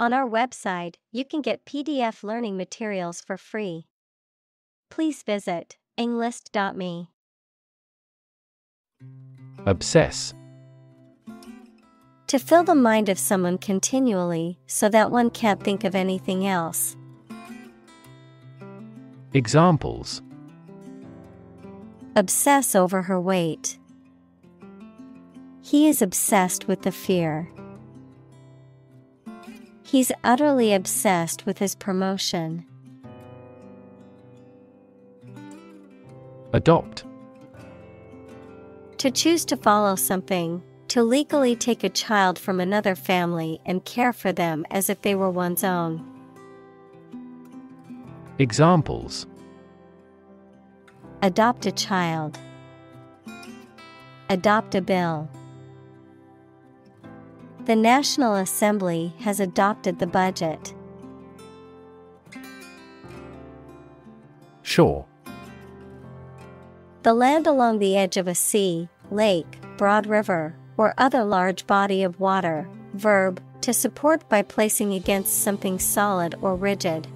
On our website, you can get PDF learning materials for free. Please visit englist.me. Obsess. To fill the mind of someone continually so that one can't think of anything else. Examples: Obsess over her weight. He is obsessed with the fear. He's utterly obsessed with his promotion. Adopt. To choose to follow something, to legally take a child from another family and care for them as if they were one's own. Examples: Adopt a child. Adopt a bill. The National Assembly has adopted the budget. Shore. The land along the edge of a sea, lake, broad river, or other large body of water. Verb, to support by placing against something solid or rigid.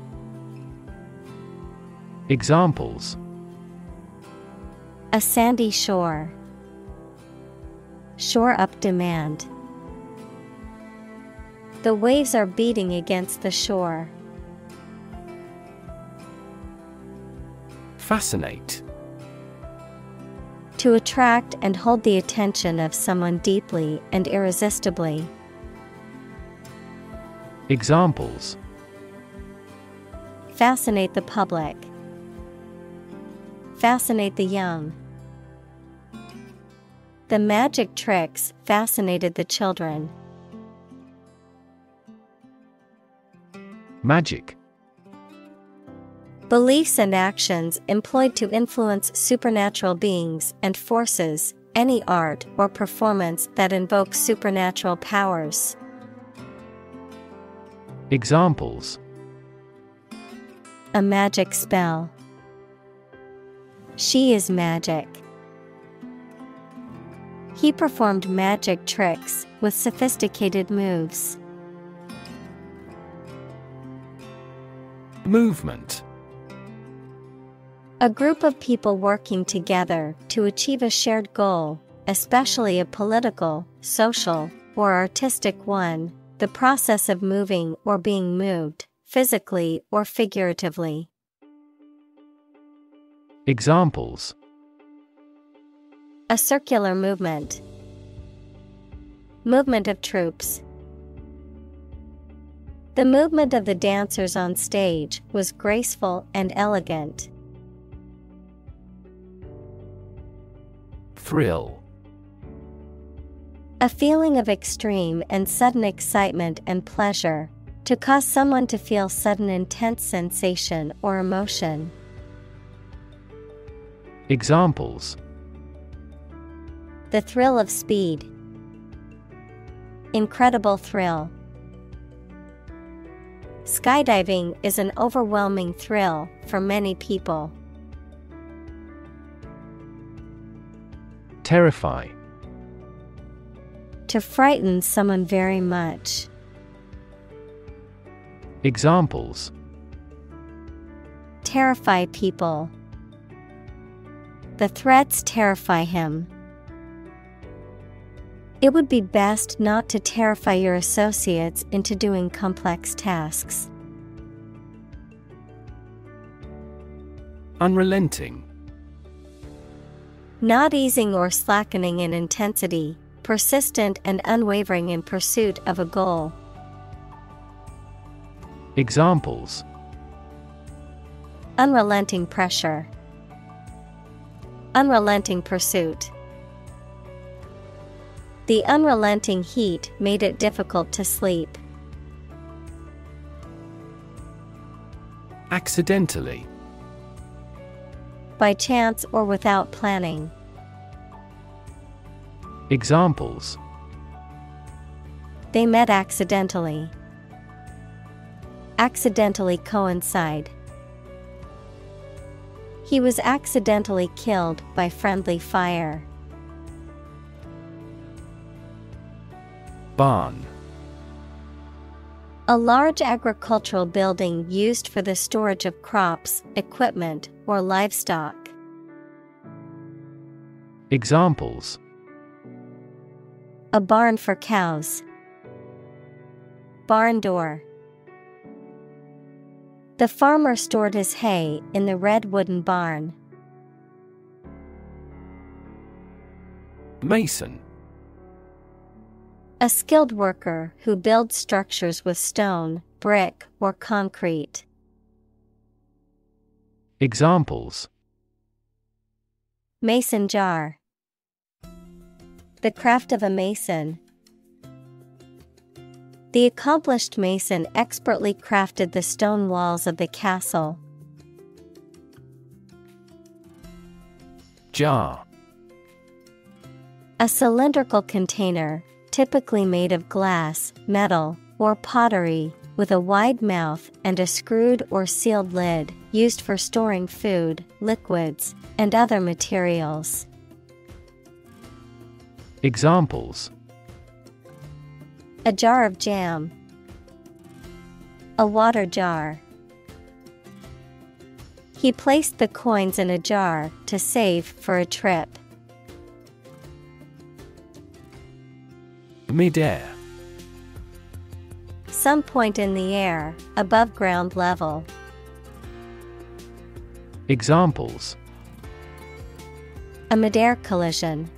Examples: A sandy shore. Shore up demand. The waves are beating against the shore. Fascinate. To attract and hold the attention of someone deeply and irresistibly. Examples: Fascinate the public. Fascinate the young. The magic tricks fascinated the children. Magic. Beliefs and actions employed to influence supernatural beings and forces, any art or performance that invokes supernatural powers. Examples: A magic spell. She is magic. He performed magic tricks with sophisticated moves. Movement. A group of people working together to achieve a shared goal, especially a political, social, or artistic one, the process of moving or being moved, physically or figuratively. Examples: A circular movement. Movement of troops. The movement of the dancers on stage was graceful and elegant. Thrill. A feeling of extreme and sudden excitement and pleasure, to cause someone to feel sudden intense sensation or emotion. Examples: The thrill of speed. Incredible thrill. Skydiving is an overwhelming thrill for many people. Terrify. To frighten someone very much. Examples: Terrify people. The threats terrify him. It would be best not to terrify your associates into doing complex tasks. Unrelenting. Not easing or slackening in intensity, persistent and unwavering in pursuit of a goal. Examples: Unrelenting pressure. Unrelenting pursuit. The unrelenting heat made it difficult to sleep. Accidentally. By chance or without planning. Examples: They met accidentally. Accidentally coincide. He was accidentally killed by friendly fire. Barn. A large agricultural building used for the storage of crops, equipment, or livestock. Examples: A barn for cows. Barn door. The farmer stored his hay in the red wooden barn. Mason. A skilled worker who builds structures with stone, brick, or concrete. Examples: Mason jar. The craft of a mason. The accomplished mason expertly crafted the stone walls of the castle. Jar. A cylindrical container, typically made of glass, metal, or pottery, with a wide mouth and a screwed or sealed lid, used for storing food, liquids, and other materials. Examples: A jar of jam. A water jar. He placed the coins in a jar to save for a trip. Mid-air. Some point in the air, above ground level. Examples: A midair collision.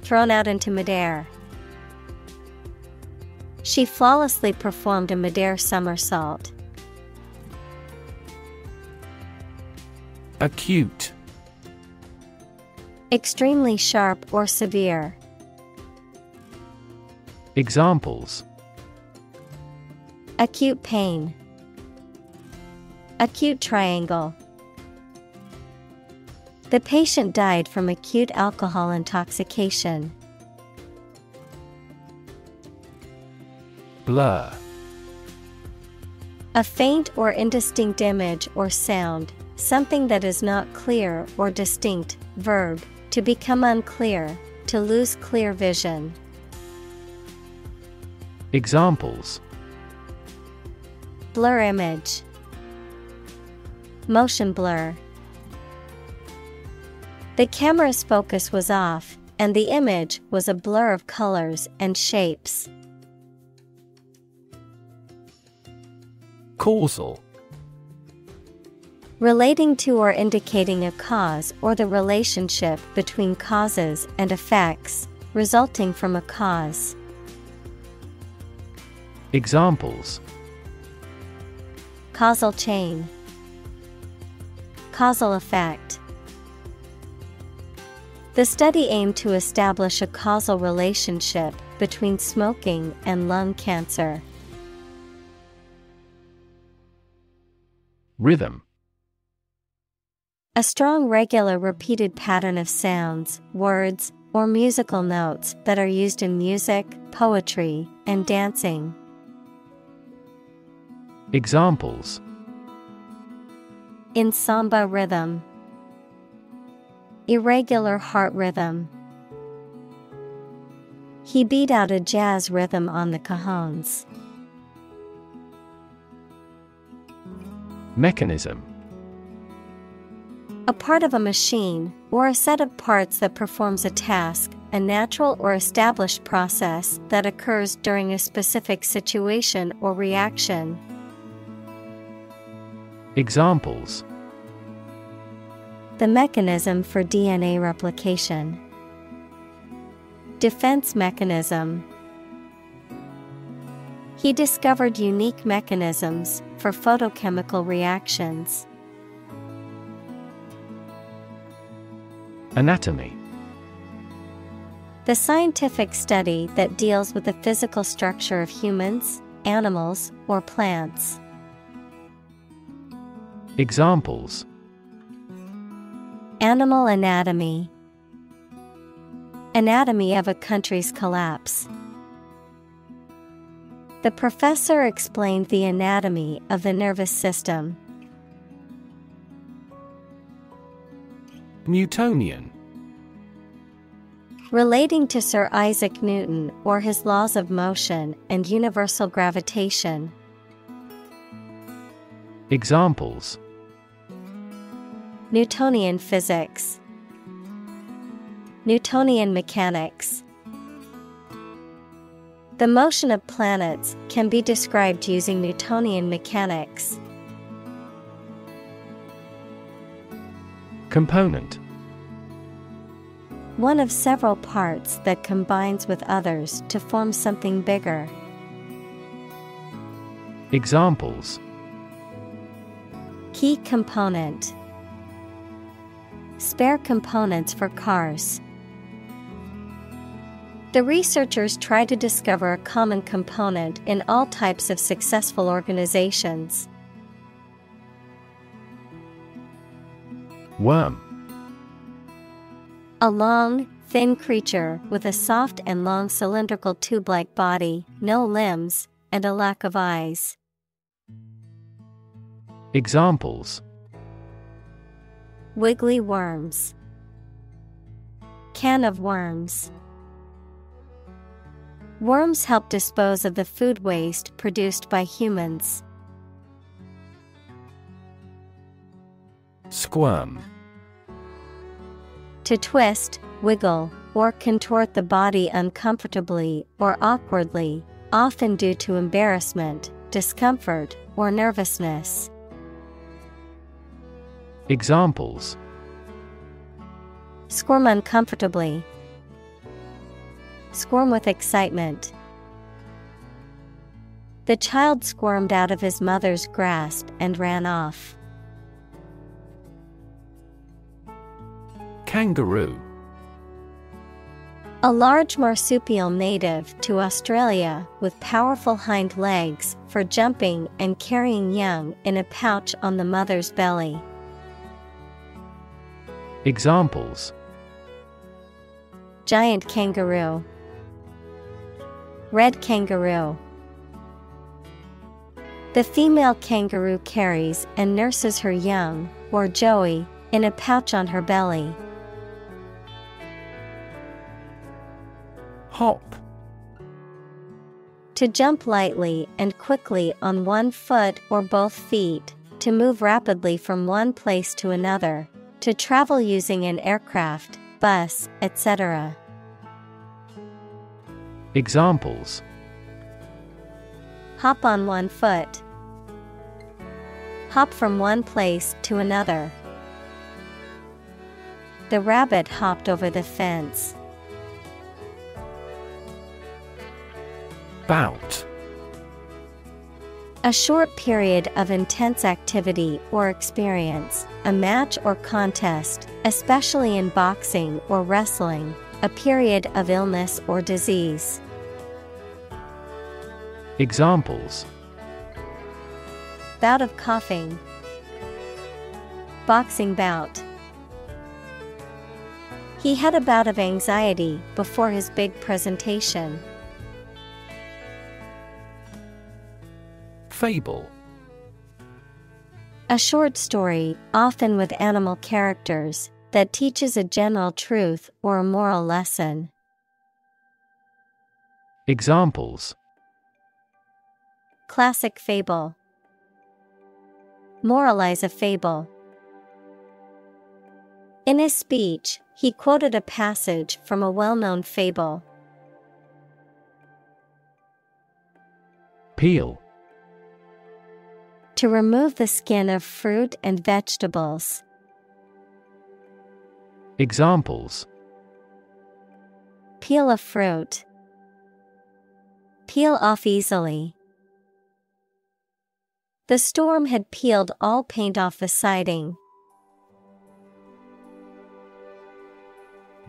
Thrown out into midair. She flawlessly performed a midair somersault. Acute. Extremely sharp or severe. Examples: Acute pain. Acute triangle. The patient died from acute alcohol intoxication. Blur. A faint or indistinct image or sound, something that is not clear or distinct. Verb, to become unclear, to lose clear vision. Examples: Blur image. Motion blur. The camera's focus was off, and the image was a blur of colors and shapes. Causal. Relating to or indicating a cause or the relationship between causes and effects, resulting from a cause. Examples: Causal chain. Causal effect. The study aimed to establish a causal relationship between smoking and lung cancer. Rhythm. A strong, regular, repeated pattern of sounds, words, or musical notes that are used in music, poetry, and dancing. Examples: In samba rhythm. Irregular heart rhythm. He beat out a jazz rhythm on the cajones. Mechanism. A part of a machine, or a set of parts that performs a task, a natural or established process that occurs during a specific situation or reaction. Examples: The mechanism for DNA replication. Defense mechanism. He discovered unique mechanisms for photochemical reactions. Anatomy. The scientific study that deals with the physical structure of humans, animals, or plants. Examples: Animal anatomy. Anatomy of a country's collapse. The professor explained the anatomy of the nervous system. Newtonian. Relating to Sir Isaac Newton or his laws of motion and universal gravitation. Examples: Newtonian physics, Newtonian mechanics. The motion of planets can be described using Newtonian mechanics. Component: one of several parts that combines with others to form something bigger. Examples: key component, spare components for cars. The researchers try to discover a common component in all types of successful organizations. Worm: a long, thin creature with a soft and long cylindrical tube-like body, no limbs, and a lack of eyes. Examples: wiggly worms, can of worms. Worms help dispose of the food waste produced by humans. Squirm: to twist, wiggle, or contort the body uncomfortably or awkwardly, often due to embarrassment, discomfort, or nervousness. Examples: squirm uncomfortably, squirm with excitement. The child squirmed out of his mother's grasp and ran off. Kangaroo: a large marsupial native to Australia with powerful hind legs for jumping and carrying young in a pouch on the mother's belly. Examples: giant kangaroo, red kangaroo. The female kangaroo carries and nurses her young, or joey, in a pouch on her belly. Hop: to jump lightly and quickly on one foot or both feet, to move rapidly from one place to another, to travel using an aircraft, bus, etc. Examples: hop on one foot, hop from one place to another. The rabbit hopped over the fence. Bout: a short period of intense activity or experience, a match or contest, especially in boxing or wrestling, a period of illness or disease. Examples: bout of coughing, boxing bout. He had a bout of anxiety before his big presentation. Fable: a short story, often with animal characters, that teaches a general truth or a moral lesson. Examples: classic fable, moralize a fable. In his speech, he quoted a passage from a well-known fable. Peel: to remove the skin of fruit and vegetables. Examples: peel a fruit, peel off easily. The storm had peeled all paint off the siding.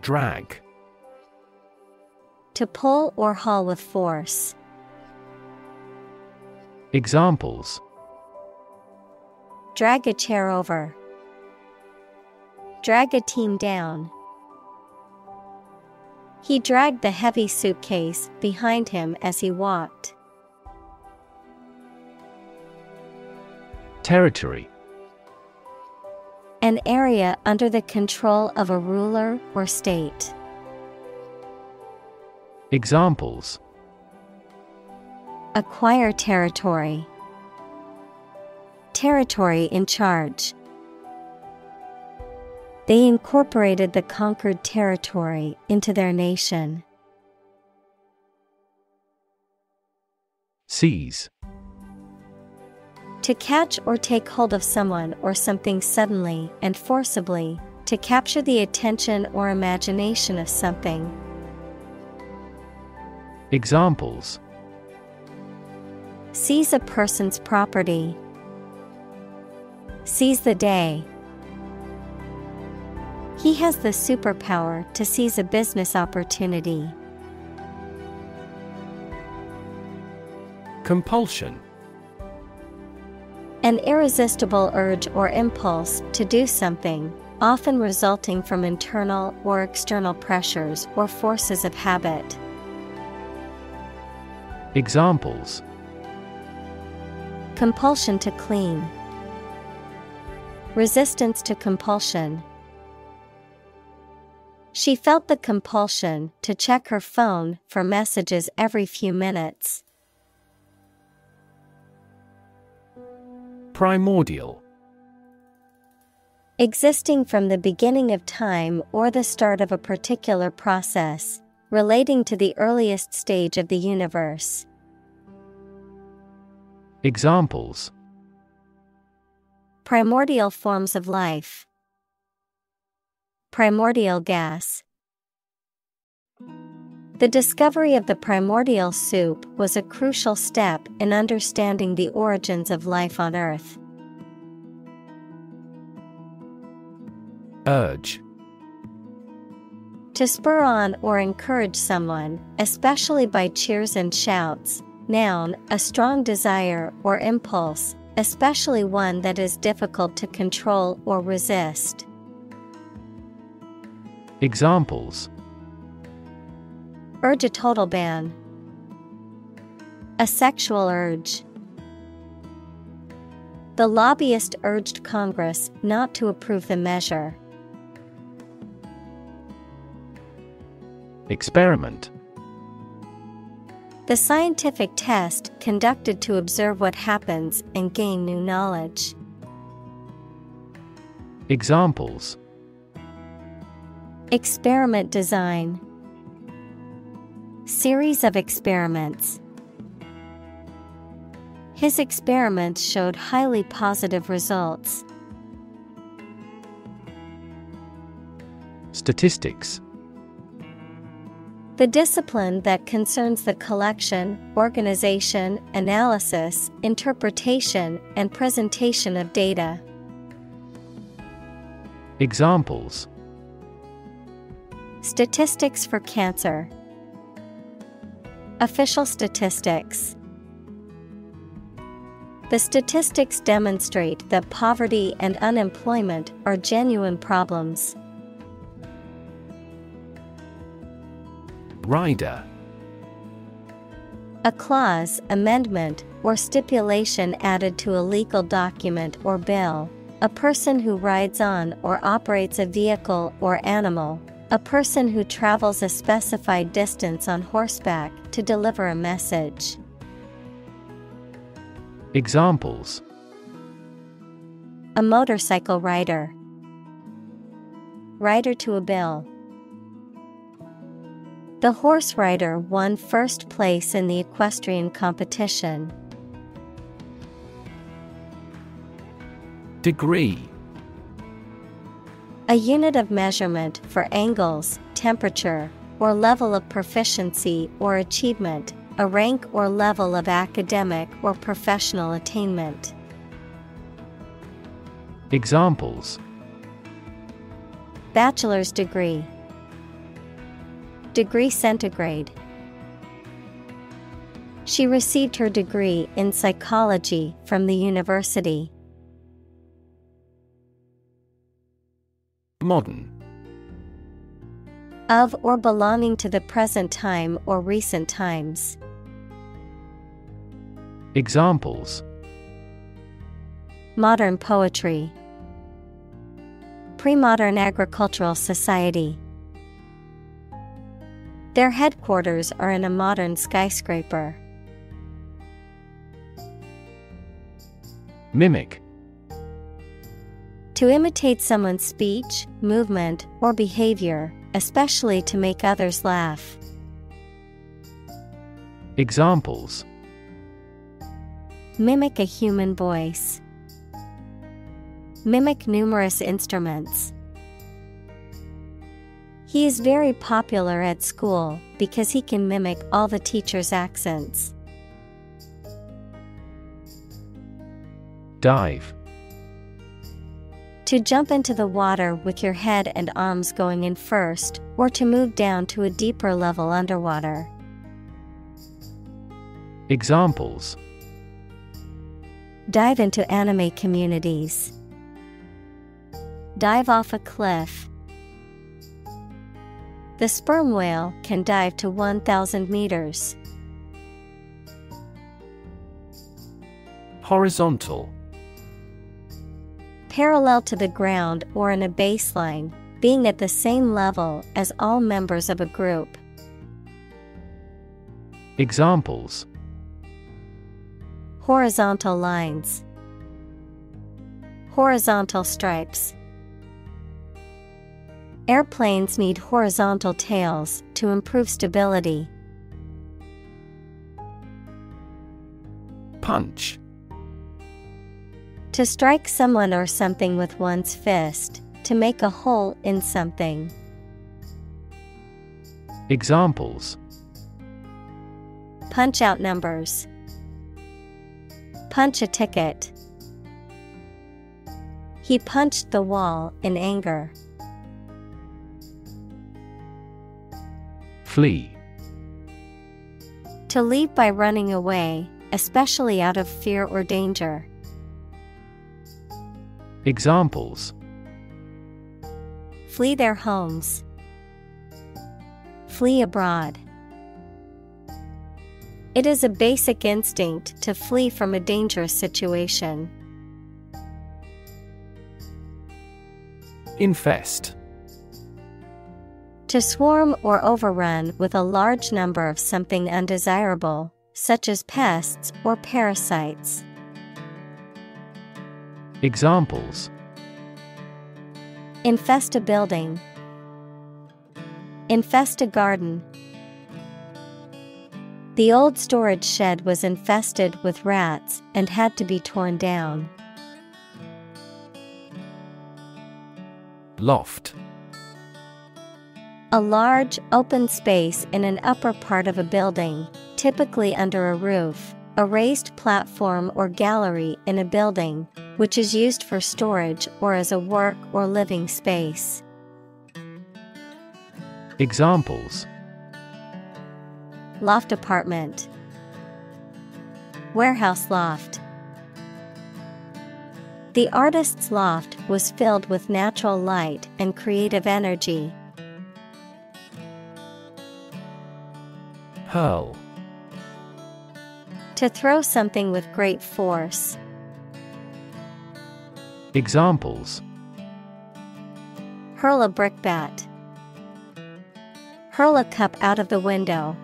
Drag: to pull or haul with force. Examples: drag a chair over, drag a team down. He dragged the heavy suitcase behind him as he walked. Territory: an area under the control of a ruler or state. Examples: acquire territory, territory in charge. They incorporated the conquered territory into their nation. Seize. To catch or take hold of someone or something suddenly and forcibly, to capture the attention or imagination of something. Examples: seize a person's property, seize the day. He has the superpower to seize a business opportunity. Compulsion. An irresistible urge or impulse to do something, often resulting from internal or external pressures or forces of habit. Examples: compulsion to clean, resistance to compulsion. She felt the compulsion to check her phone for messages every few minutes. Primordial. Existing from the beginning of time or the start of a particular process, relating to the earliest stage of the universe. Examples: primordial forms of life, primordial gas. The discovery of the primordial soup was a crucial step in understanding the origins of life on Earth. Urge. To spur on or encourage someone, especially by cheers and shouts. Noun, a strong desire or impulse, especially one that is difficult to control or resist. Examples: urge a total ban, a sexual urge. The lobbyist urged Congress not to approve the measure. Experiment. The scientific test conducted to observe what happens and gain new knowledge. Examples: experiment design, series of experiments. His experiments showed highly positive results. Statistics. The discipline that concerns the collection, organization, analysis, interpretation, and presentation of data. Examples: statistics for cancer, official statistics. The statistics demonstrate that poverty and unemployment are genuine problems. Rider. A clause, amendment, or stipulation added to a legal document or bill. A person who rides on or operates a vehicle or animal. A person who travels a specified distance on horseback to deliver a message. Examples: a motorcycle rider, rider to a bill. The horse rider won first place in the equestrian competition. Degree. A unit of measurement for angles, temperature, or level of proficiency or achievement, a rank or level of academic or professional attainment. Examples: bachelor's degree, degree centigrade. She received her degree in psychology from the university. Modern. Of or belonging to the present time or recent times. Examples: modern poetry, pre-modern agricultural society. Their headquarters are in a modern skyscraper. Mimic. To imitate someone's speech, movement, or behavior, especially to make others laugh. Examples: Mimic a human voice. Mimic numerous instruments. He is very popular at school because he can mimic all the teachers' accents. Dive. To jump into the water with your head and arms going in first, or to move down to a deeper level underwater. Examples: Dive into anime communities. Dive off a cliff. The sperm whale can dive to 1,000 meters. Horizontal. Parallel to the ground or in a baseline, being at the same level as all members of a group. Examples: Horizontal lines. Horizontal stripes. Airplanes need horizontal tails to improve stability. Punch. To strike someone or something with one's fist, to make a hole in something. Examples: Punch out numbers. Punch a ticket. He punched the wall in anger. Flee. To leave by running away, especially out of fear or danger. Examples: Flee their homes. Flee abroad. It is a basic instinct to flee from a dangerous situation. Infest. To swarm or overrun with a large number of something undesirable, such as pests or parasites. Examples: Infest a building. Infest a garden. The old storage shed was infested with rats and had to be torn down. Loft. A large, open space in an upper part of a building, typically under a roof, a raised platform or gallery in a building, which is used for storage or as a work or living space. Examples: Loft apartment. Warehouse loft. The artist's loft was filled with natural light and creative energy. Hurl. To throw something with great force. Examples: Hurl a brickbat. Hurl a cup out of the window.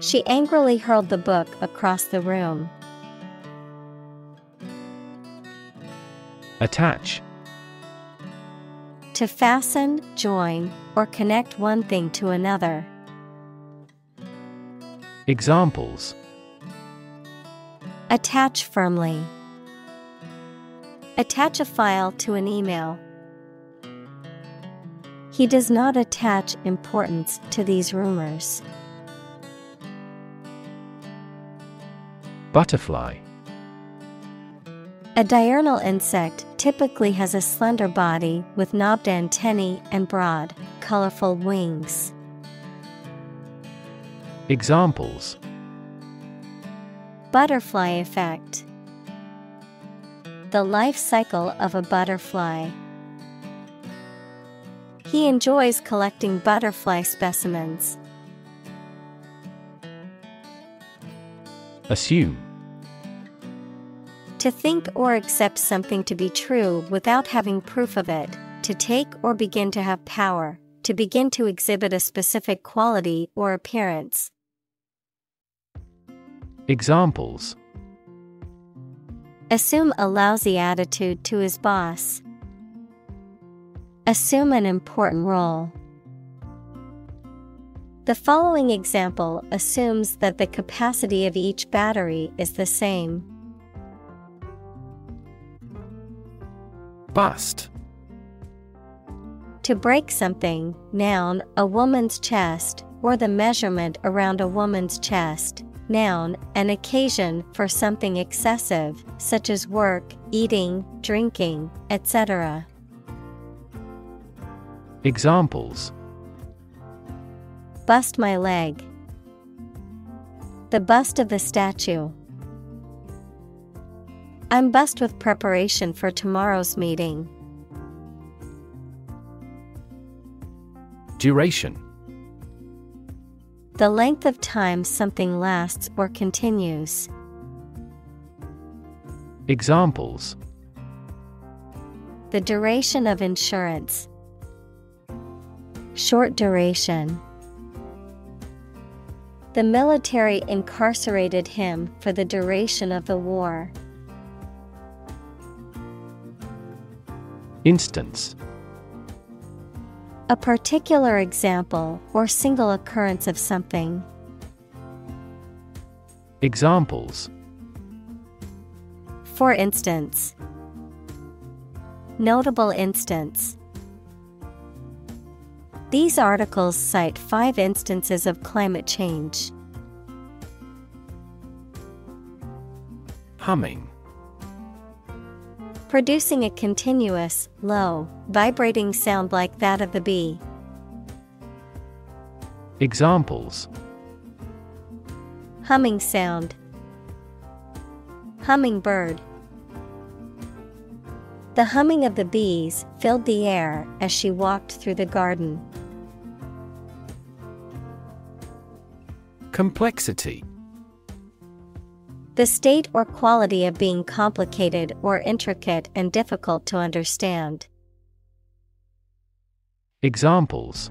She angrily hurled the book across the room. Attach. To fasten, join, or connect one thing to another. Examples: Attach firmly. Attach a file to an email. He does not attach importance to these rumors. Butterfly. A diurnal insect typically has a slender body with knobbed antennae and broad, colorful wings. Examples: Butterfly effect. The life cycle of a butterfly. He enjoys collecting butterfly specimens. Assume. To think or accept something to be true without having proof of it, to take or begin to have power, to begin to exhibit a specific quality or appearance. Examples: Assume a lousy attitude to his boss. Assume an important role. The following example assumes that the capacity of each battery is the same. Bust. To break something, noun, a woman's chest, or the measurement around a woman's chest. Noun, an occasion for something excessive, such as work, eating, drinking, etc. Examples: Bust my leg. The bust of the statue. I'm bust with preparation for tomorrow's meeting. Duration. The length of time something lasts or continues. Examples: The duration of insurance. Short duration. The military incarcerated him for the duration of the war. Instance. A particular example or single occurrence of something. Examples: For instance. Notable instance. These articles cite 5 instances of climate change. Humming. Producing a continuous, low, vibrating sound like that of the bee. Examples: Humming sound. Hummingbird. The humming of the bees filled the air as she walked through the garden. Complexity. The state or quality of being complicated or intricate and difficult to understand. Examples: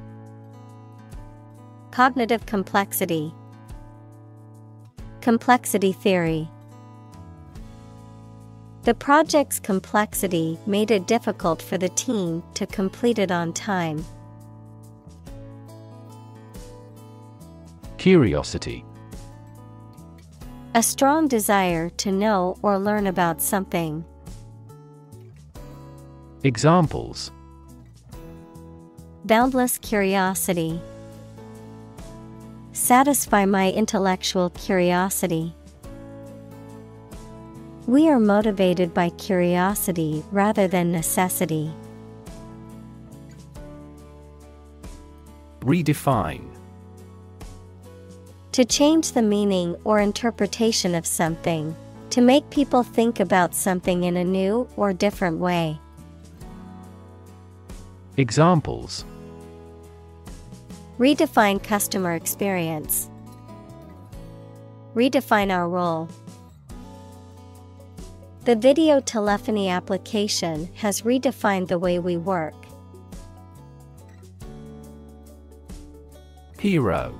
Cognitive complexity. Complexity theory. The project's complexity made it difficult for the team to complete it on time. Curiosity. A strong desire to know or learn about something. Examples: Boundless curiosity. Satisfy my intellectual curiosity. We are motivated by curiosity rather than necessity. Redefine. To change the meaning or interpretation of something. To make people think about something in a new or different way. Examples: Redefine customer experience. Redefine our role. The video telephony application has redefined the way we work. Hero.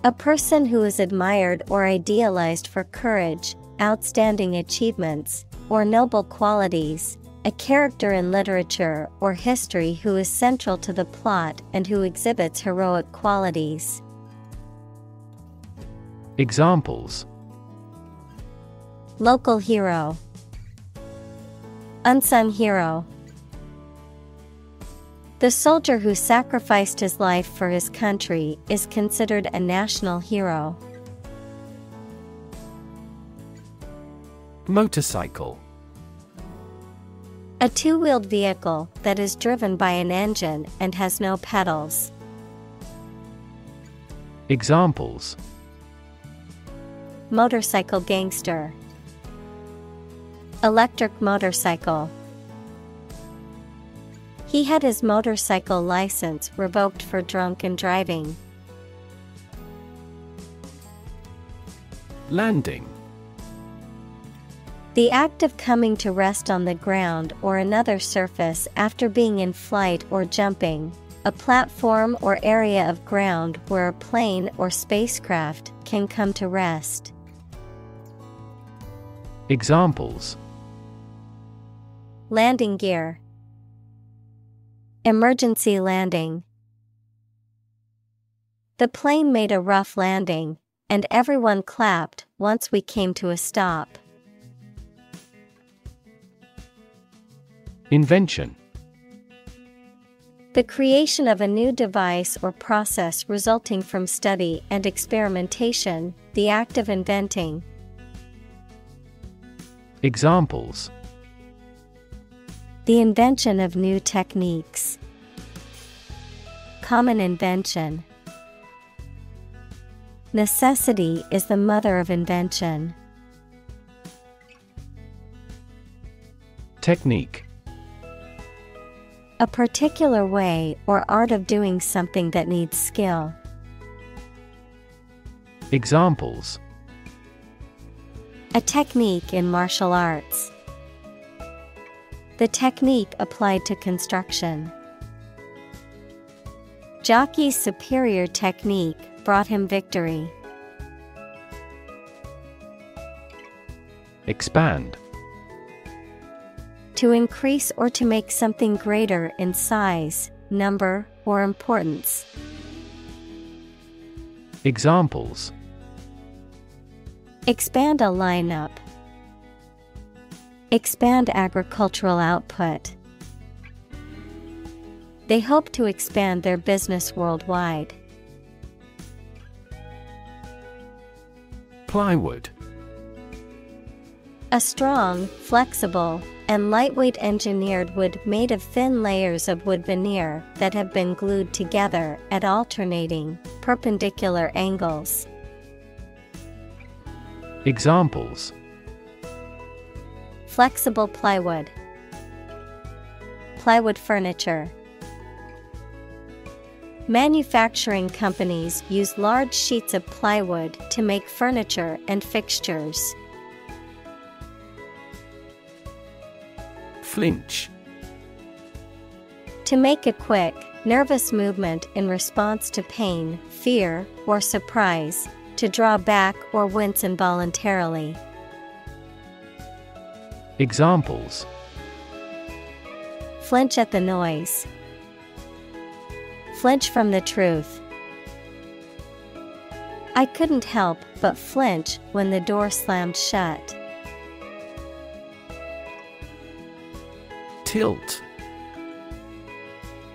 A person who is admired or idealized for courage, outstanding achievements, or noble qualities. A character in literature or history who is central to the plot and who exhibits heroic qualities. Examples: Local hero. Unsung hero. The soldier who sacrificed his life for his country is considered a national hero. Motorcycle. A two-wheeled vehicle that is driven by an engine and has no pedals. Examples: Motorcycle gangster. Electric motorcycle. He had his motorcycle license revoked for drunken driving. Landing. The act of coming to rest on the ground or another surface after being in flight or jumping, a platform or area of ground where a plane or spacecraft can come to rest. Examples: Landing gear. Emergency landing. The plane made a rough landing, and everyone clapped once we came to a stop. Invention. The creation of a new device or process resulting from study and experimentation, the act of inventing. Examples: The invention of new techniques. Common invention. Necessity is the mother of invention. Technique. A particular way or art of doing something that needs skill. Examples: A technique in martial arts. The technique applied to construction. Jockey's superior technique brought him victory. Expand. To increase or to make something greater in size, number, or importance. Examples: Expand a lineup. Expand agricultural output. They hope to expand their business worldwide. Plywood. A strong, flexible, and lightweight engineered wood made of thin layers of wood veneer that have been glued together at alternating, perpendicular angles. Examples: Flexible plywood. Plywood furniture. Manufacturing companies use large sheets of plywood to make furniture and fixtures. Flinch. To make a quick, nervous movement in response to pain, fear, or surprise, to draw back or wince involuntarily. Examples: Flinch at the noise. Flinch from the truth. I couldn't help but flinch when the door slammed shut. Tilt.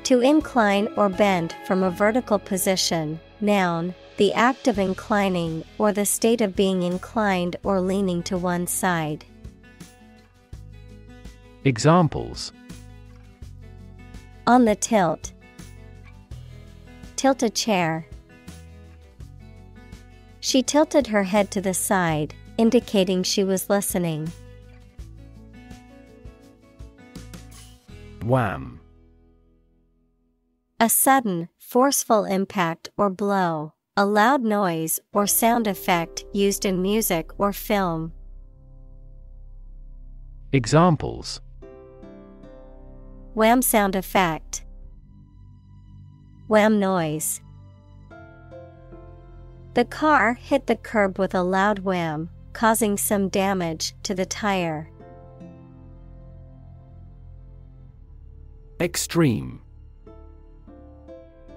To incline or bend from a vertical position, noun, the act of inclining or the state of being inclined or leaning to one side. Examples: On the tilt. Tilt a chair. She tilted her head to the side, indicating she was listening. Wham. A sudden, forceful impact or blow, a loud noise or sound effect used in music or film. Examples: Wham sound effect. Wham noise. The car hit the curb with a loud wham, causing some damage to the tire. Extreme.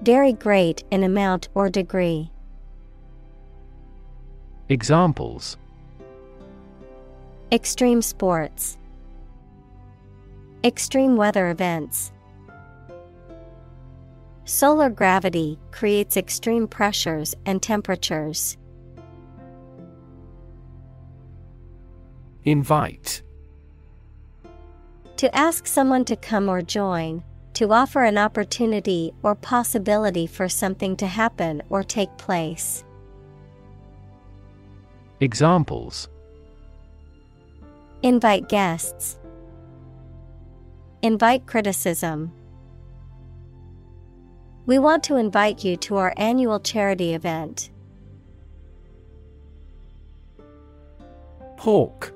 Very great in amount or degree. Examples: Extreme sports. Extreme weather events. Solar gravity creates extreme pressures and temperatures. Invite. To ask someone to come or join, to offer an opportunity or possibility for something to happen or take place. Examples: Invite guests. Invite criticism. We want to invite you to our annual charity event. Hawk.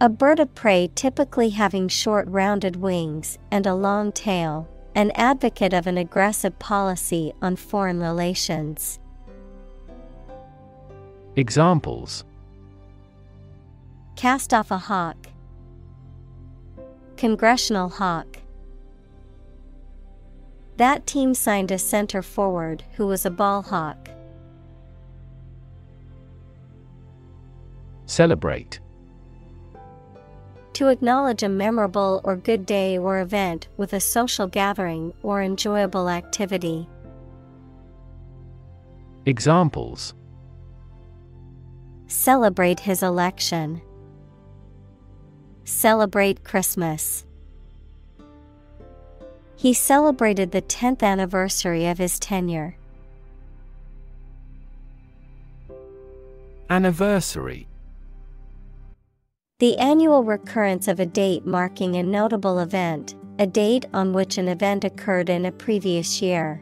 A bird of prey typically having short rounded wings and a long tail, an advocate of an aggressive policy on foreign relations. Examples: Cast off a hawk. Congressional hawk. That team signed a center forward who was a ball hawk. Celebrate. To acknowledge a memorable or good day or event with a social gathering or enjoyable activity. Examples: Celebrate his election. Celebrate Christmas. He celebrated the 10th anniversary of his tenure. Anniversary. The annual recurrence of a date marking a notable event, a date on which an event occurred in a previous year.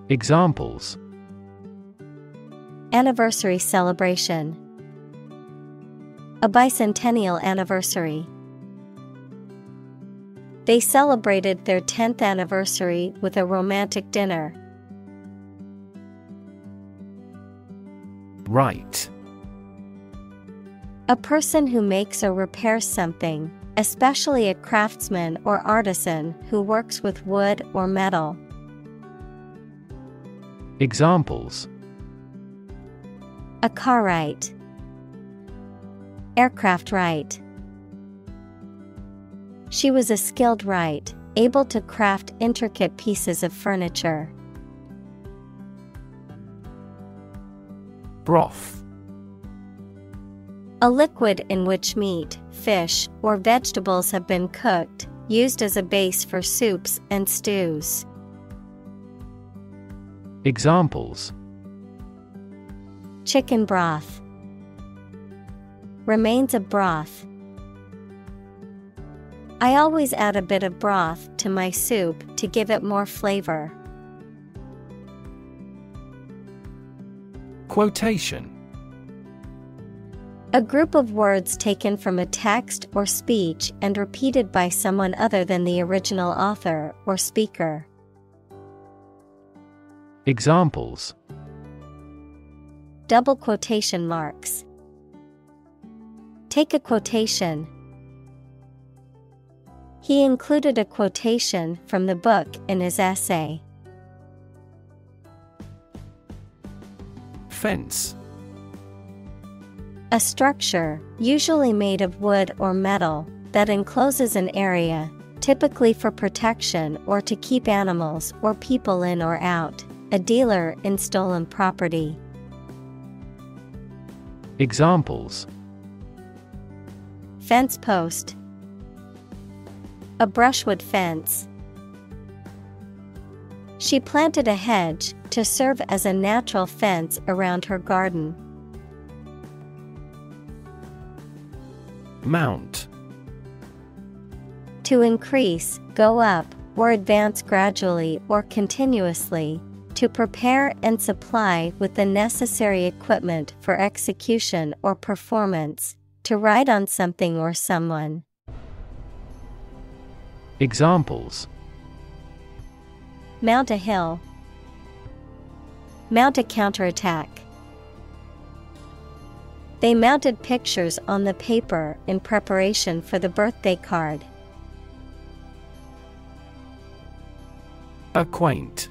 Examples: Anniversary celebration. A bicentennial anniversary. They celebrated their 10th anniversary with a romantic dinner. Right. A person who makes or repairs something, especially a craftsman or artisan who works with wood or metal. Examples: A car right. Aircraft right. She was a skilled right, able to craft intricate pieces of furniture. Broth. A liquid in which meat, fish, or vegetables have been cooked, used as a base for soups and stews. Examples: Chicken broth. Remains of broth. I always add a bit of broth to my soup to give it more flavor. Quotation. A group of words taken from a text or speech and repeated by someone other than the original author or speaker. Examples: Double quotation marks. Take a quotation. He included a quotation from the book in his essay. Fence. A structure, usually made of wood or metal, that encloses an area, typically for protection or to keep animals or people in or out. A dealer in stolen property. Examples: Fence post. A brushwood fence. She planted a hedge to serve as a natural fence around her garden. Mount. To increase, go up, or advance gradually or continuously, to prepare and supply with the necessary equipment for execution or performance, to ride on something or someone. Examples: Mount a hill. Mount a counterattack. They mounted pictures on the paper in preparation for the birthday card. Acquaint.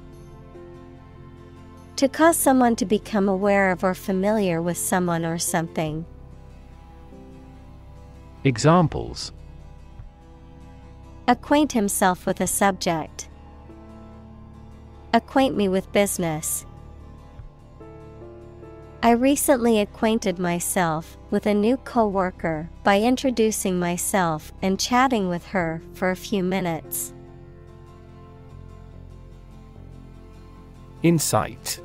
To cause someone to become aware of or familiar with someone or something. Examples: Acquaint himself with a subject. Acquaint me with business. I recently acquainted myself with a new coworker by introducing myself and chatting with her for a few minutes. Insight.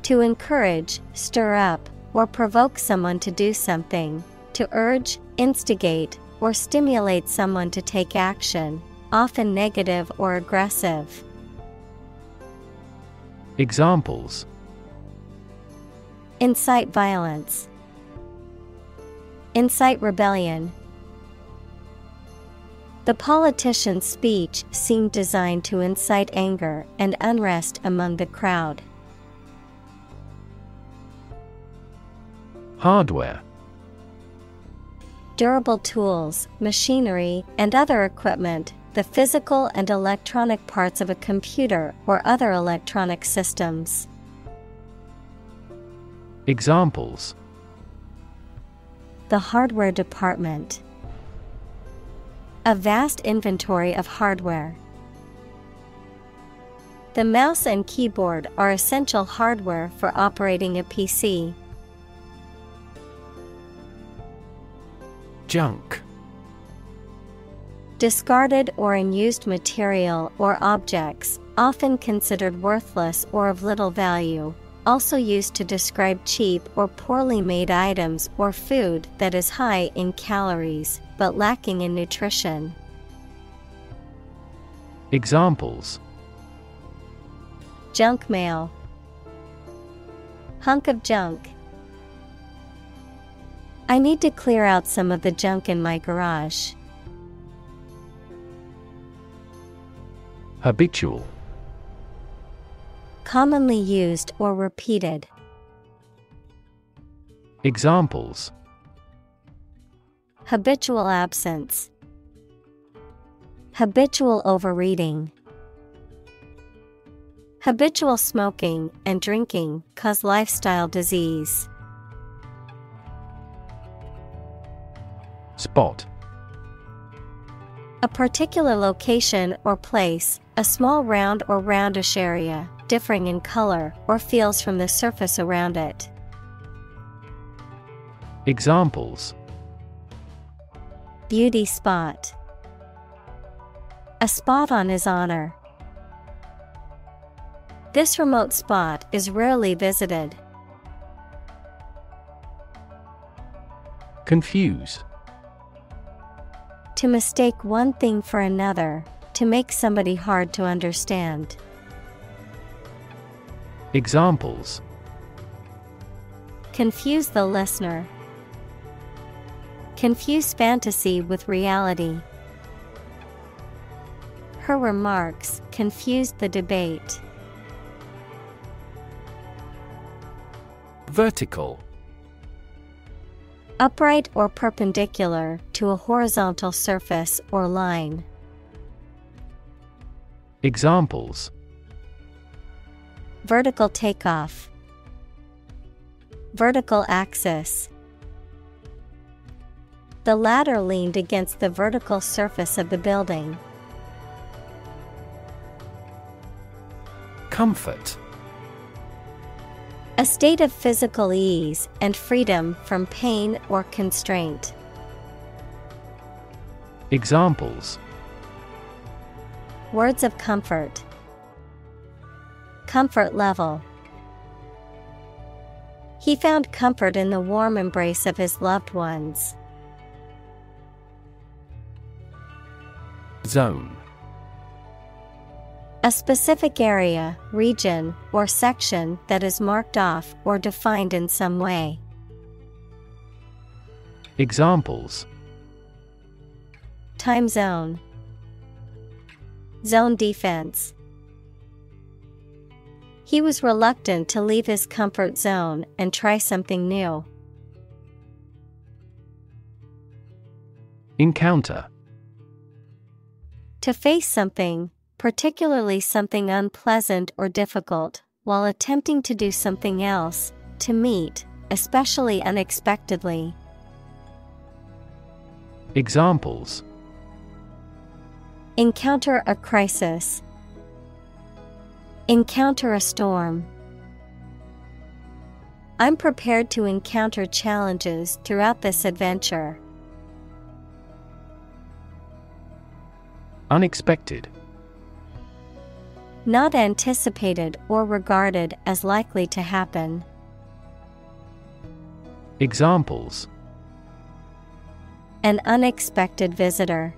To encourage, stir up, or provoke someone to do something, to urge, instigate, or stimulate someone to take action, often negative or aggressive. Examples: Incite violence. Incite rebellion. The politician's speech seemed designed to incite anger and unrest among the crowd. Hardware. Durable tools, machinery, and other equipment, the physical and electronic parts of a computer or other electronic systems. Examples: The hardware department. A vast inventory of hardware. The mouse and keyboard are essential hardware for operating a PC. Junk. Discarded or unused material or objects, often considered worthless or of little value, also used to describe cheap or poorly made items or food that is high in calories but lacking in nutrition. Examples: Junk mail. Hunk of junk. I need to clear out some of the junk in my garage. Habitual. Commonly used or repeated. Examples: Habitual absence. Habitual overeating. Habitual smoking and drinking cause lifestyle disease. Spot. A particular location or place, a small round or roundish area, differing in color or feels from the surface around it. Examples: Beauty spot. A spot on his honor. This remote spot is rarely visited. Confuse. To mistake one thing for another, to make somebody hard to understand. Examples: Confuse the listener. Confuse fantasy with reality. Her remarks confused the debate. Vertical. Upright or perpendicular to a horizontal surface or line. Examples: Vertical takeoff. Vertical axis. The ladder leaned against the vertical surface of the building. Comfort. A state of physical ease and freedom from pain or constraint. Examples: Words of comfort. Comfort level. He found comfort in the warm embrace of his loved ones. Zone. A specific area, region, or section that is marked off or defined in some way. Examples: Time zone. Zone defense. He was reluctant to leave his comfort zone and try something new. Encounter. To face something, particularly something unpleasant or difficult, while attempting to do something else, to meet, especially unexpectedly. Examples: Encounter a crisis. Encounter a storm. I'm prepared to encounter challenges throughout this adventure. Unexpected. Not anticipated or regarded as likely to happen. Examples: An unexpected visitor.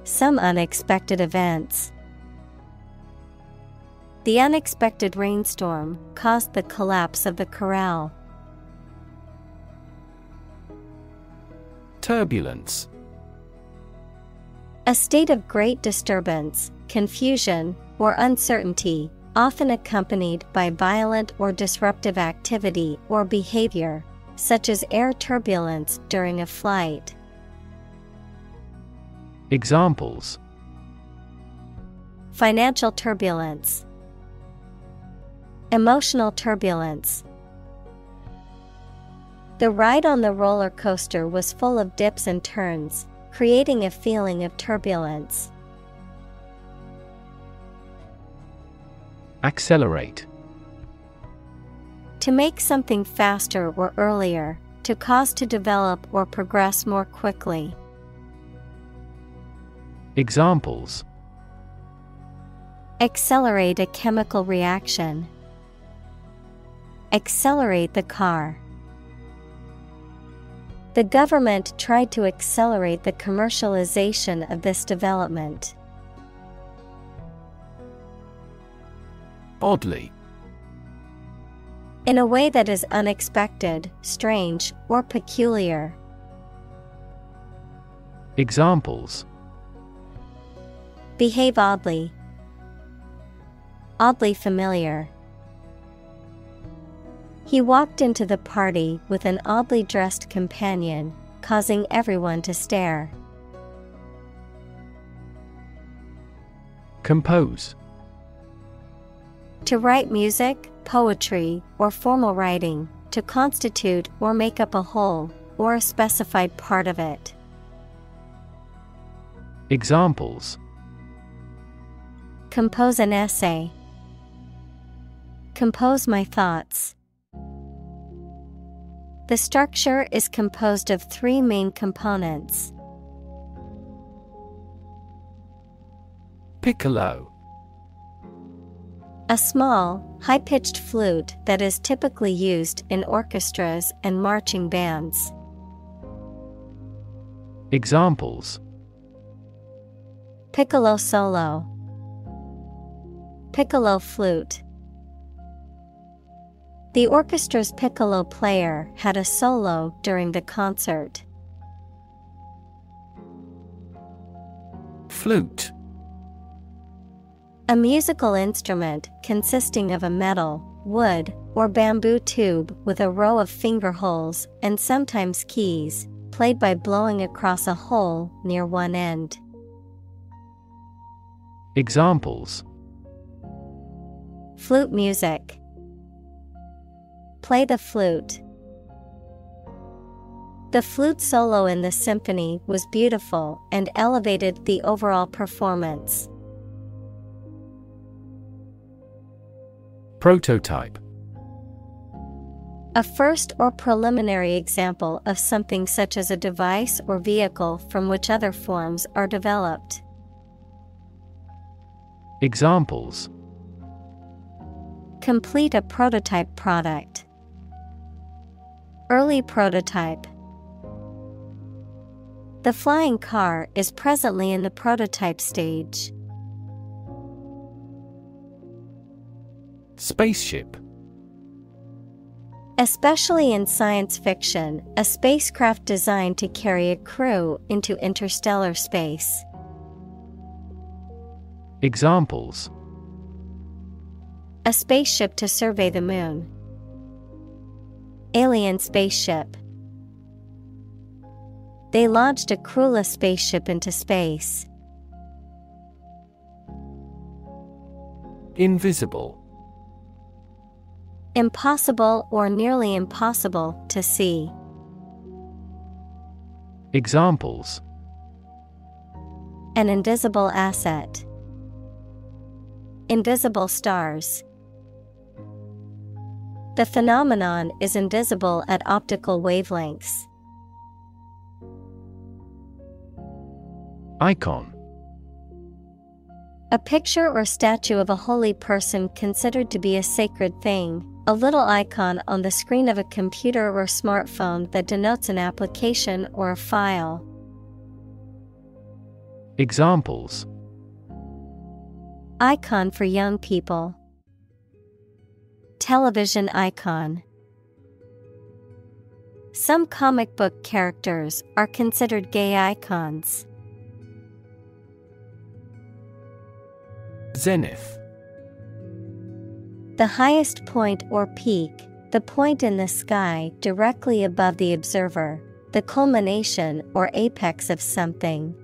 Some unexpected events. The unexpected rainstorm caused the collapse of the corral. Turbulence. A state of great disturbance, confusion, or uncertainty, often accompanied by violent or disruptive activity or behavior, such as air turbulence during a flight. Examples: Financial turbulence, emotional turbulence. The ride on the roller coaster was full of dips and turns, creating a feeling of turbulence. Accelerate. To make something faster or earlier, to cause to develop or progress more quickly. Examples: Accelerate a chemical reaction. Accelerate the car. The government tried to accelerate the commercialization of this development. Oddly. In a way that is unexpected, strange, or peculiar. Examples: Behave oddly. Oddly familiar. He walked into the party with an oddly dressed companion, causing everyone to stare. Compose. To write music, poetry, or formal writing, to constitute or make up a whole, or a specified part of it. Examples: Compose an essay. Compose my thoughts. The structure is composed of 3 main components. Piccolo. A small, high-pitched flute that is typically used in orchestras and marching bands. Examples: Piccolo solo. Piccolo flute. The orchestra's piccolo player had a solo during the concert. Flute. A musical instrument consisting of a metal, wood, or bamboo tube with a row of finger holes and sometimes keys, played by blowing across a hole near one end. Examples: Flute music. Play the flute. The flute solo in the symphony was beautiful and elevated the overall performance. Prototype. A first or preliminary example of something such as a device or vehicle from which other forms are developed. Examples: Complete a prototype product. Early prototype. The flying car is presently in the prototype stage. Spaceship. Especially in science fiction, a spacecraft designed to carry a crew into interstellar space. Examples: A spaceship to survey the moon. Alien spaceship. They launched a crewless spaceship into space. Invisible. Impossible or nearly impossible to see. Examples: An invisible asset. Invisible stars. The phenomenon is invisible at optical wavelengths. Icon. A picture or statue of a holy person considered to be a sacred thing, a little icon on the screen of a computer or smartphone that denotes an application or a file. Examples: Icon for young people. Television icon. Some comic book characters are considered gay icons. Zenith. The highest point or peak, the point in the sky directly above the observer, the culmination or apex of something.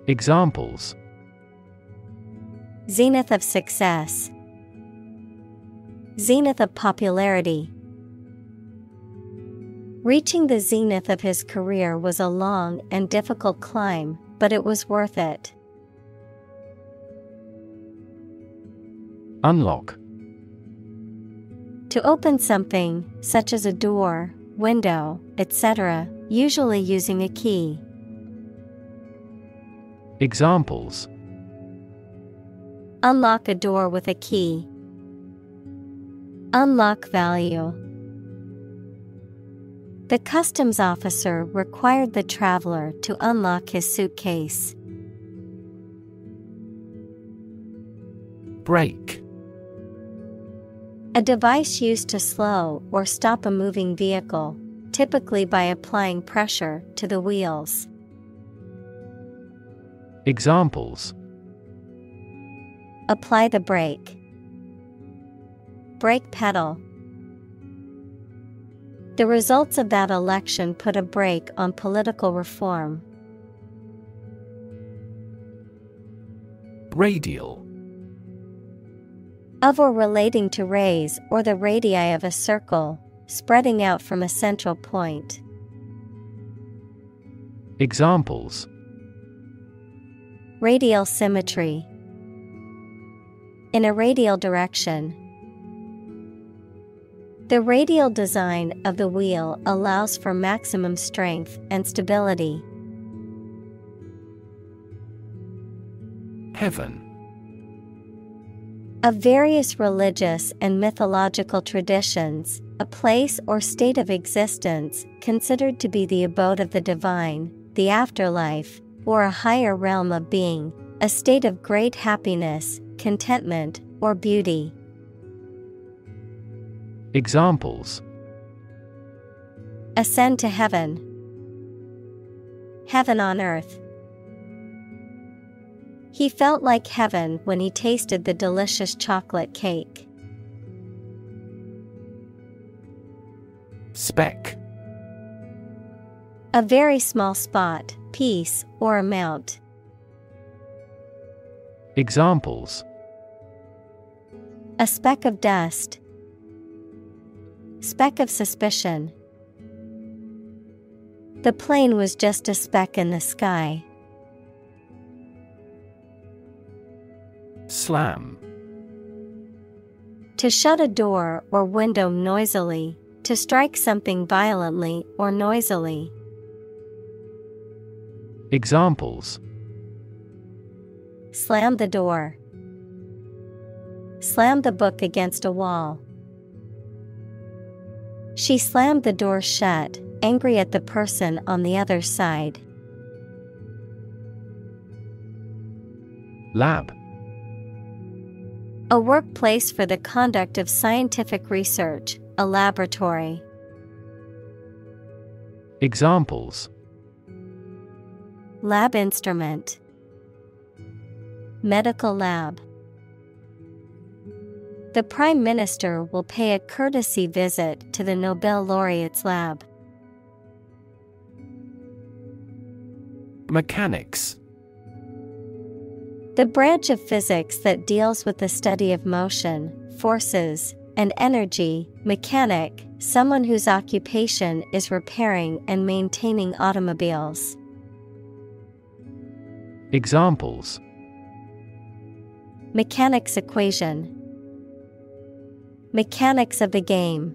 Examples: Zenith of success. Zenith of popularity. Reaching the zenith of his career was a long and difficult climb, but it was worth it. Unlock. To open something, such as a door, window, etc., usually using a key. Examples: Unlock a door with a key. Unlock value. The customs officer required the traveler to unlock his suitcase. Brake. A device used to slow or stop a moving vehicle, typically by applying pressure to the wheels. Examples: Apply the brake. Brake pedal. The results of that election put a brake on political reform. Radial. Of or relating to rays or the radii of a circle, spreading out from a central point. Examples: Radial symmetry. In a radial direction. The radial design of the wheel allows for maximum strength and stability. Heaven. Of various religious and mythological traditions, a place or state of existence considered to be the abode of the divine, the afterlife, or a higher realm of being, a state of great happiness, contentment, or beauty. Examples: Ascend to heaven. Heaven on earth. He felt like heaven when he tasted the delicious chocolate cake. Speck. A very small spot, piece, or amount. Examples: A speck of dust. Speck of suspicion. The plane was just a speck in the sky. Slam. To shut a door or window noisily, to strike something violently or noisily. Examples: Slam the door. Slam the book against a wall. She slammed the door shut, angry at the person on the other side. Lab. A workplace for the conduct of scientific research, a laboratory. Examples: Lab instrument. Medical lab. The Prime Minister will pay a courtesy visit to the Nobel laureate's lab. Mechanics. The branch of physics that deals with the study of motion, forces, and energy. Mechanic, someone whose occupation is repairing and maintaining automobiles. Examples: Mechanics equation. Mechanics of the game.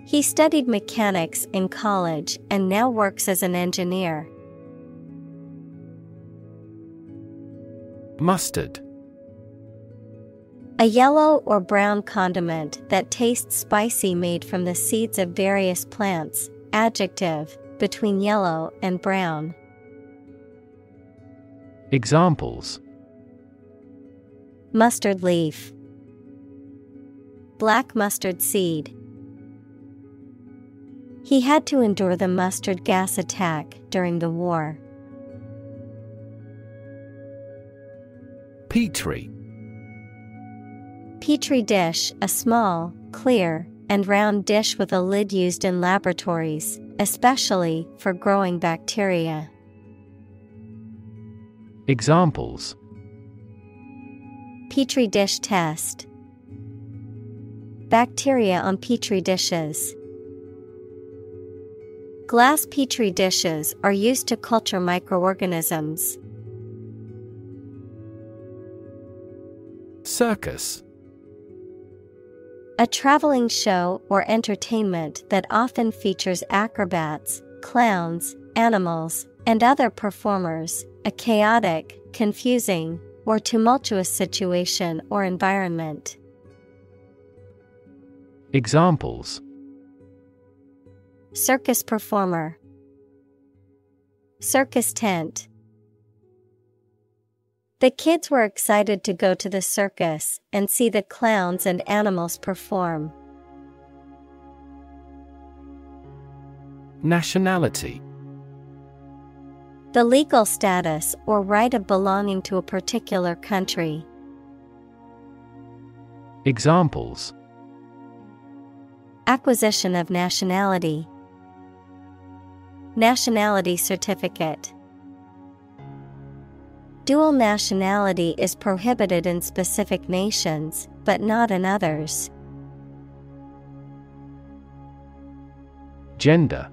He studied mechanics in college and now works as an engineer. Mustard. A yellow or brown condiment that tastes spicy, made from the seeds of various plants. Adjective, between yellow and brown. Examples: Mustard leaf. Black mustard seed. He had to endure the mustard gas attack during the war. Petri. Petri dish, a small, clear, and round dish with a lid used in laboratories, especially for growing bacteria. Examples: Petri dish test. Bacteria on petri dishes. Glass petri dishes are used to culture microorganisms. Circus. A traveling show or entertainment that often features acrobats, clowns, animals, and other performers, a chaotic, confusing, or tumultuous situation or environment. Examples: Circus performer. Circus tent. The kids were excited to go to the circus and see the clowns and animals perform. Nationality. The legal status or right of belonging to a particular country. Examples: Acquisition of nationality. Nationality certificate. Dual nationality is prohibited in specific nations, but not in others. Gender.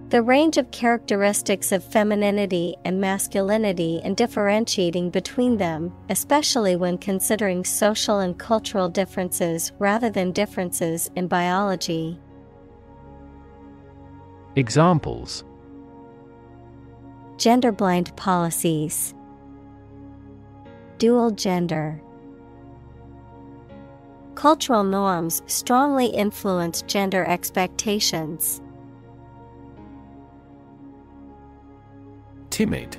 The range of characteristics of femininity and masculinity and differentiating between them, especially when considering social and cultural differences rather than differences in biology. Examples: Gender-blind policies. Dual gender. Cultural norms strongly influence gender expectations. Timid.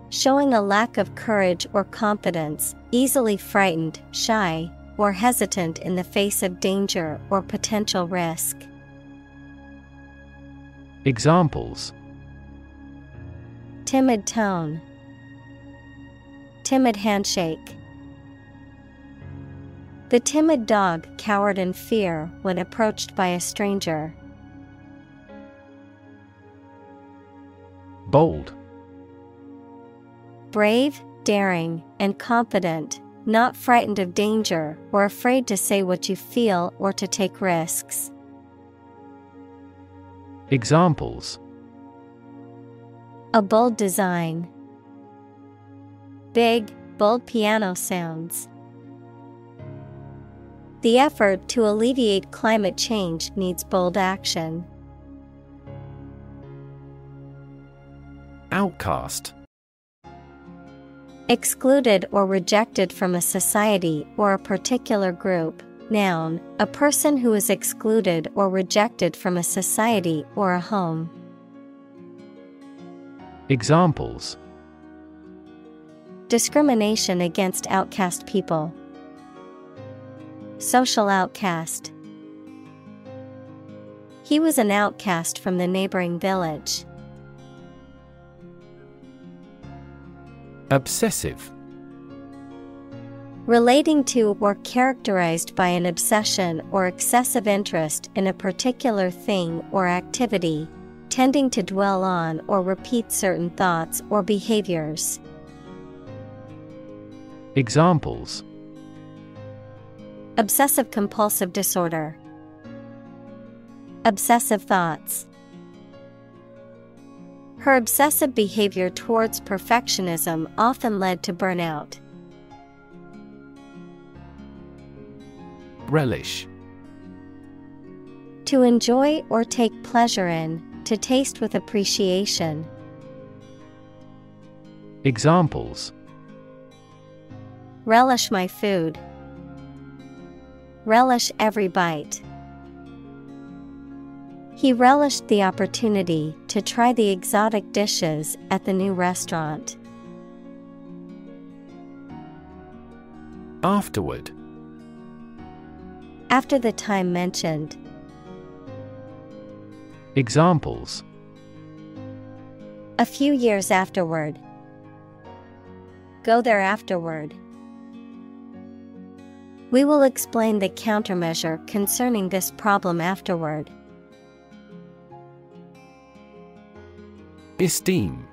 Showing a lack of courage or confidence, easily frightened, shy, or hesitant in the face of danger or potential risk. Examples: Timid tone. Timid handshake. The timid dog cowered in fear when approached by a stranger. Bold. Brave, daring, and confident, not frightened of danger or afraid to say what you feel or to take risks. Examples: A bold design. Big, bold piano sounds. The effort to alleviate climate change needs bold action. Outcast. Excluded or rejected from a society or a particular group. Noun, a person who is excluded or rejected from a society or a home. Examples: Discrimination against outcast people. Social outcast. He was an outcast from the neighboring village. Obsessive. Relating to or characterized by an obsession or excessive interest in a particular thing or activity, tending to dwell on or repeat certain thoughts or behaviors. Examples: Obsessive-compulsive disorder. Obsessive thoughts. Her obsessive behavior towards perfectionism often led to burnout. Relish. To enjoy or take pleasure in, to taste with appreciation. Examples: Relish my food. Relish every bite. He relished the opportunity to try the exotic dishes at the new restaurant. Afterward. After the time mentioned. Examples: A few years afterward. Go there afterward. We will explain the countermeasure concerning this problem afterward. Esteem.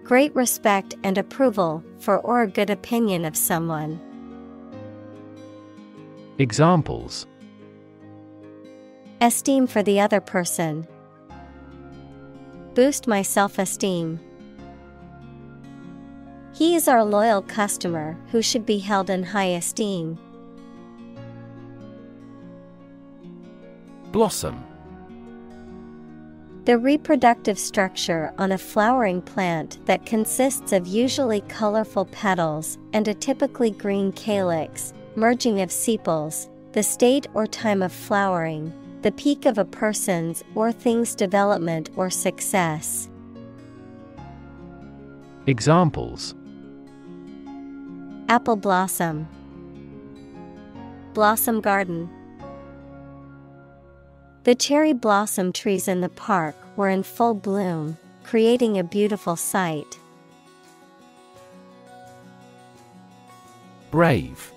Great respect and approval for or a good opinion of someone. Examples: Esteem for the other person. Boost my self-esteem. He is our loyal customer who should be held in high esteem. Blossom. The reproductive structure on a flowering plant that consists of usually colorful petals and a typically green calyx, merging of sepals, the state or time of flowering, the peak of a person's or thing's development or success. Examples: Apple blossom. Blossom garden. The cherry blossom trees in the park were in full bloom, creating a beautiful sight. Brave.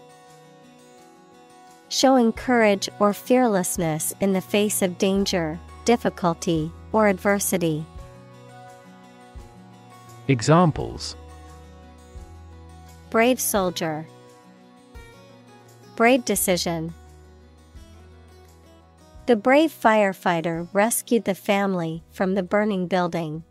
Showing courage or fearlessness in the face of danger, difficulty, or adversity. Examples: Brave soldier. Brave decision. The brave firefighter rescued the family from the burning building.